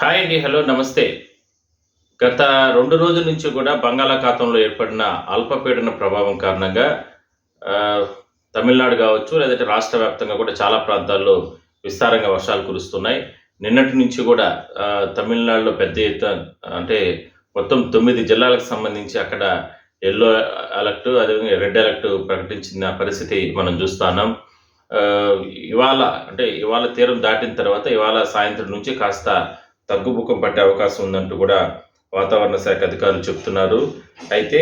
Hi అండి. Hello. నమస్తే. గత 2 రోజుల నుంచి కూడా బంగాళాఖాతంలో ఏర్పడిన అల్పపీడన ప్రభావం కారణంగా ఆహ్, తమిళనాడు కావచ్చు, లేదంటే రాష్ట్ర వ్యాప్తంగా కూడా చాలా ప్రాంతాల్లో విస్తారంగా వర్షాలు కురుస్తున్నాయి. నిన్నటి నుంచి కూడా తమిళనాడులో పెద్ద ఎత్తున అంటే మొత్తం 9 జిల్లాలకు సంబంధించి అక్కడ యెల్లో అలర్ట్, అదేవిధంగా రెడ్ అలర్ట్ ప్రకటించిన పరిస్థితి మనం చూస్తున్నాం. ఆహ్, ఇవాళ ఇవాళ తీరం దాటిన తర్వాత ఇవాళ సాయంత్రం నుంచి కాస్త తగ్గుముఖం పట్టే అవకాశం ఉందంటూ కూడా వాతావరణ శాఖ అధికారులు చెప్తున్నారు. అయితే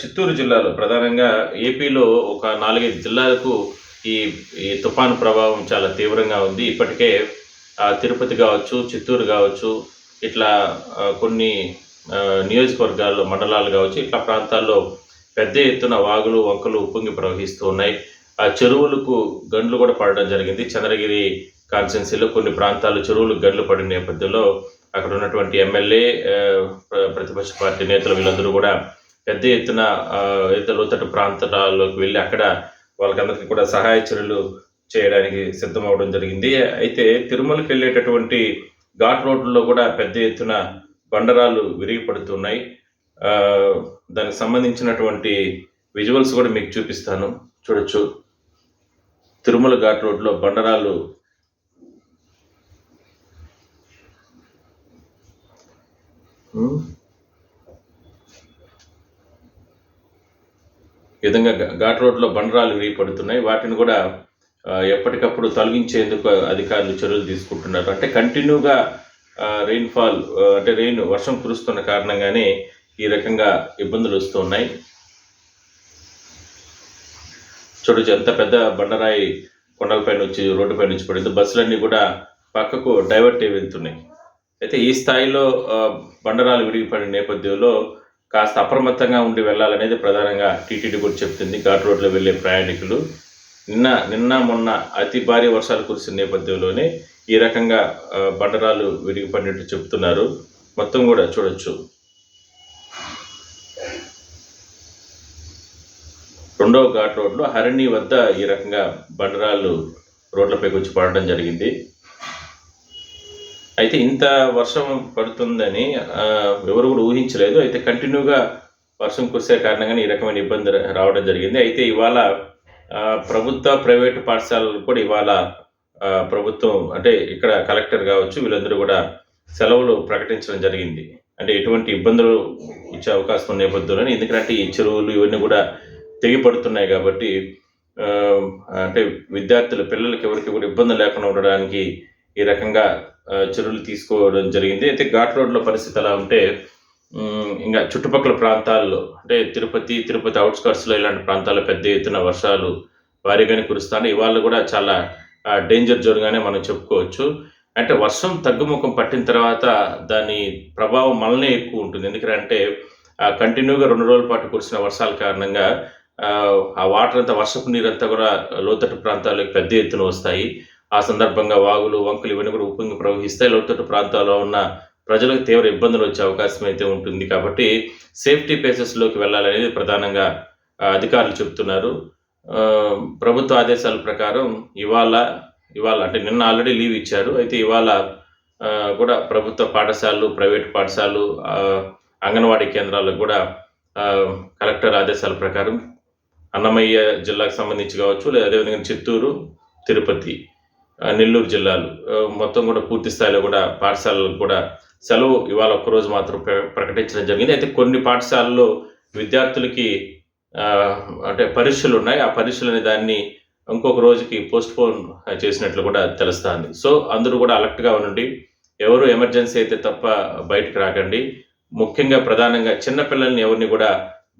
చిత్తూరు జిల్లాలో ప్రధానంగా ఏపీలో ఒక 4, 5 జిల్లాలకు ఈ ఈ తుఫాను ప్రభావం చాలా తీవ్రంగా ఉంది. ఇప్పటికే తిరుపతి కావచ్చు, చిత్తూరు కావచ్చు, ఇట్లా కొన్ని నియోజకవర్గాల్లో, మండలాలు కావచ్చు, ఇట్లా ప్రాంతాల్లో పెద్ద ఎత్తున వాగులు, వంకలు ఉప్పొంగి ప్రవహిస్తూ ఉన్నాయి. ఆ చెరువులకు గండ్లు కూడా పడడం జరిగింది. చంద్రగిరి కాన్స్టిట్యున్సీలో కొన్ని ప్రాంతాల్లో చెరువులకు గండ్లు పడిన నేపథ్యంలో అక్కడ ఉన్నటువంటి ఎమ్మెల్యే, ప్రతిపక్ష పార్టీ నేతలు వీళ్ళందరూ కూడా పెద్ద ఎత్తున లోతట్టు ప్రాంతాల్లోకి వెళ్ళి అక్కడ వాళ్ళకందరికీ కూడా సహాయ చర్యలు చేయడానికి సిద్ధమవడం జరిగింది. అయితే తిరుమలకి వెళ్ళేటటువంటి ఘాట్ రోడ్లలో కూడా పెద్ద ఎత్తున బండరాలు విరిగిపడుతున్నాయి. దానికి సంబంధించినటువంటి విజువల్స్ కూడా మీకు చూపిస్తాను, చూడొచ్చు. తిరుమల ఘాట్ రోడ్లో బండరాలు ఈ విధంగా ఘాట్ రోడ్లో బండరాలు విరిగిపడుతున్నాయి. వాటిని కూడా ఎప్పటికప్పుడు తొలగించేందుకు అధికారులు చర్యలు తీసుకుంటున్నారు. అంటే కంటిన్యూగా రెయిన్ఫాల్, వర్షం కురుస్తున్న కారణంగానే ఈ రకంగా ఇబ్బందులు వస్తూ ఉన్నాయి. చూడొచ్చు ఎంత పెద్ద బండరాయి కొండలపై నుంచి, రోడ్డుపై నుంచి పడింది. బస్సులన్నీ కూడా పక్కకు డైవర్ట్ అయి వెళ్తున్నాయి. అయితే ఈ స్థాయిలో బండరాలు విరిగిపడిన నేపథ్యంలో కాస్త అప్రమత్తంగా ఉండి వెళ్ళాలనేది ప్రధానంగా టీటీడీ కూడా చెప్తుంది. ఘాట్ రోడ్లో వెళ్ళే ప్రయాణికులు నిన్న మొన్న అతి భారీ వర్షాలు కురిసిన నేపథ్యంలోనే ఈ రకంగా బండరాలు విరిగిపడినట్టు చెప్తున్నారు. మొత్తం కూడా చూడొచ్చు. రెండవ ఘాట్ రోడ్లో హరిణి వద్ద ఈ రకంగా బండరాళ్ళు రోడ్లపైకి వచ్చి పడడం జరిగింది. అయితే ఇంత వర్షం పడుతుందని ఎవరు కూడా ఊహించలేదు. అయితే కంటిన్యూగా వర్షం కురిసే కారణంగానే ఈ రకమైన ఇబ్బంది రావడం జరిగింది. అయితే ఇవాళ ప్రభుత్వ, ప్రైవేటు పాఠశాలలు కూడా ఇవాళ ప్రభుత్వం ఇక్కడ కలెక్టర్ కావచ్చు, వీళ్ళందరూ కూడా సెలవులు ప్రకటించడం జరిగింది. ఎటువంటి ఇబ్బందులు ఇచ్చే అవకాశం ఉన్న నేపథ్యంలోనే, ఎందుకంటే ఈ చెరువులు ఇవన్నీ కూడా తెగిపడుతున్నాయి కాబట్టి విద్యార్థులు, పిల్లలకి ఎవరికి కూడా ఇబ్బంది లేకుండా ఉండడానికి ఈ రకంగా చర్యలు తీసుకోవడం జరిగింది. అయితే ఘాట్ రోడ్లో పరిస్థితి ఎలా ఉంటే, ఇంకా చుట్టుపక్కల ప్రాంతాల్లో తిరుపతి అవుట్స్కర్ట్స్లో ఇలాంటి ప్రాంతాల్లో పెద్ద ఎత్తున వర్షాలు భారీగానే కురుస్తాయి. ఇవాళ కూడా చాలా డేంజర్ జోన్గానే మనం చెప్పుకోవచ్చు. వర్షం తగ్గుముఖం పట్టిన తర్వాత దాని ప్రభావం మననే ఎక్కువ ఉంటుంది. ఎందుకంటే కంటిన్యూగా 2 రోజుల పాటు కురిసిన వర్షాల కారణంగా ఆ వాటర్ అంతా, వర్షపు నీరంతా కూడా లోతట్టు ప్రాంతాలకు పెద్ద ఎత్తున వస్తాయి. ఆ సందర్భంగా వాగులు, వంకలు ఇవన్నీ కూడా ఉప్పొంగి ప్రవహిస్తాయి. లోతట్టు ప్రాంతాల్లో ఉన్న ప్రజలకు తీవ్ర ఇబ్బందులు వచ్చే అవకాశం అయితే ఉంటుంది. కాబట్టి సేఫ్టీ ప్లేసెస్లోకి వెళ్ళాలనేది ప్రధానంగా అధికారులు చెప్తున్నారు. ప్రభుత్వ ఆదేశాల ప్రకారం ఇవాళ నిన్న ఆల్రెడీ లీవ్ ఇచ్చారు. అయితే ఇవాళ కూడా ప్రభుత్వ పాఠశాలలు, ప్రైవేట్ పాఠశాలలు, అంగన్వాడీ కేంద్రాలకు కూడా కలెక్టర్ ఆదేశాల ప్రకారం అన్నమయ్య జిల్లాకు సంబంధించి కావచ్చు, లేదా అదేవిధంగా చిత్తూరు, తిరుపతి, నెల్లూరు జిల్లాలు మొత్తం కూడా పూర్తి స్థాయిలో కూడా పాఠశాలలకు కూడా సెలవు ఇవాళ ఒక్కరోజు మాత్రం ప్రకటించడం జరిగింది. అయితే కొన్ని పాఠశాలల్లో విద్యార్థులకి పరీక్షలు ఉన్నాయి. ఆ పరీక్షలు అనే దాన్ని ఇంకొక రోజుకి పోస్ట్పోన్ చేసినట్లు కూడా తెలుస్తుంది. సో అందరూ కూడా అలర్ట్గా ఉండండి. ఎవరు ఎమర్జెన్సీ అయితే తప్ప బయటకు రాకండి. ముఖ్యంగా ప్రధానంగా చిన్నపిల్లల్ని ఎవరిని కూడా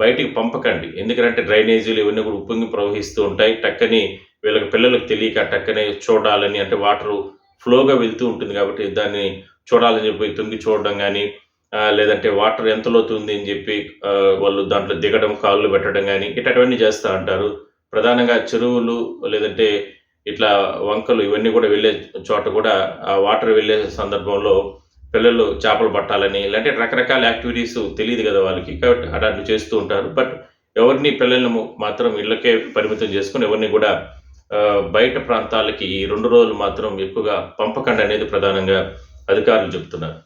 బయటికి పంపకండి. ఎందుకంటే డ్రైనేజీలు ఇవన్నీ కూడా ఉప్పొంగి ప్రవహిస్తూ ఉంటాయి. టక్కని పిల్లలకు తెలియక టక్కనే చూడాలని, వాటరు ఫ్లోగా వెళ్తూ ఉంటుంది కాబట్టి దాన్ని చూడాలని చెప్పి తొంగి చూడడం కానీ, లేదంటే వాటర్ ఎంత లోతు ఉంది అని చెప్పి వాళ్ళు దాంట్లో దిగడం, కాళ్ళు పెట్టడం కానీ ఇట్లాంటివన్నీ చేస్తూ ఉంటారు. ప్రధానంగా చెరువులు, లేదంటే ఇట్లా వంకలు ఇవన్నీ కూడా వెళ్ళే చోట కూడా ఆ వాటర్ వెళ్ళే సందర్భంలో పిల్లలు చేపలు పట్టాలని, ఇలాంటి రకరకాల యాక్టివిటీస్ తెలియదు కదా వాళ్ళకి, కాబట్టి అలాంటివి చేస్తూ ఉంటారు. బట్ ఎవరిని, పిల్లల్ని మాత్రం ఇళ్ళకే పరిమితం చేసుకుని ఎవరిని కూడా బయట ప్రాంతాలకి ఈ 2 రోజులు మాత్రం ఎక్కువగా పంపకండి అనేది ప్రధానంగా అధికారులు చెబుతున్నారు.